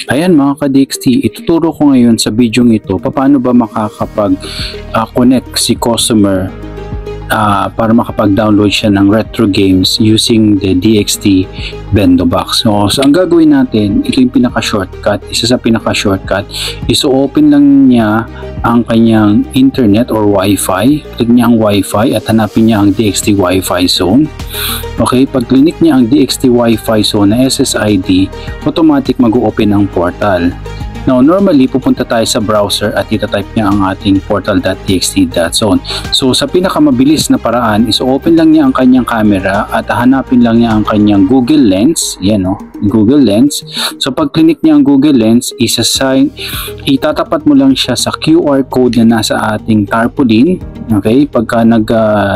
Ayan mga ka-DXT, ituturo ko ngayon sa video ito paano ba makakapag-connect si customer para makapag-download siya ng retro games using the DXT Bento Box. So ang gagawin natin, ito yung pinaka-shortcut. Isa sa pinaka-shortcut is open lang niya ang kanyang internet or Wi-Fi. Click niya ang Wi-Fi at hanapin niya ang DXT Wi-Fi zone. Okay, pag click niya ang DXT Wi-Fi zone na SSID, automatic mag-open ang portal. Now, normally, pupunta tayo sa browser at itatype niya ang ating portal.txt.zone. So, sa pinakamabilis na paraan is open lang niya ang kanyang camera at hanapin lang niya ang kanyang Google Lens. Yan o, Google Lens. So, pag click niya ang Google Lens, itatapat mo lang siya sa QR code na nasa ating tarpaulin. Okay, pagka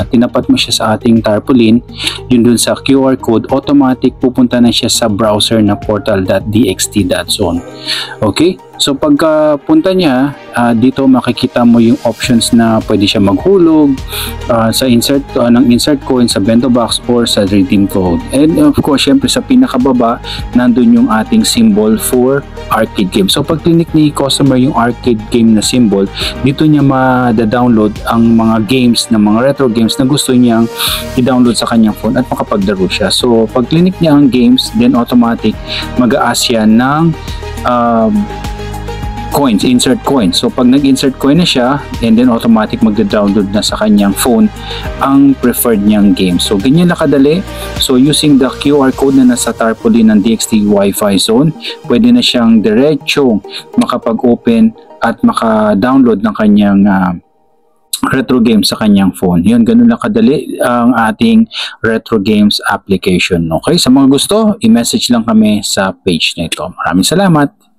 tinapat mo siya sa ating tarpaulin, yun dun sa QR code, automatic pupunta na siya sa browser na portal.txt.zone. Okay, so pagka punta niya, dito makikita mo yung options na pwede siya maghulog sa insert coin sa Bento Box or sa redeem code. And of course, syempre sa pinakababa, nandun yung ating symbol for arcade game. So pag click ni customer yung arcade game na symbol, dito niya ma-download ang mga games, na mga retro games na gusto niyang i-download sa kanyang phone at makapaglaro siya. So pag click niya ang games, then automatic mag-a-ask siya ng coins, insert coin. So pag nag-insert coin na siya, and then automatic magda-download na sa kanyang phone ang preferred niyang game. So ganyan na kadali. So using the QR code na nasa tarpaulin ng DXT Wi-Fi zone, pwede na siyang diretsong makapag-open at maka-download ng kanyang retro games sa kanyang phone. Yun, ganun lang kadali ang ating retro games application. Okay, sa mga gusto, i-message lang kami sa page na ito. Maraming salamat!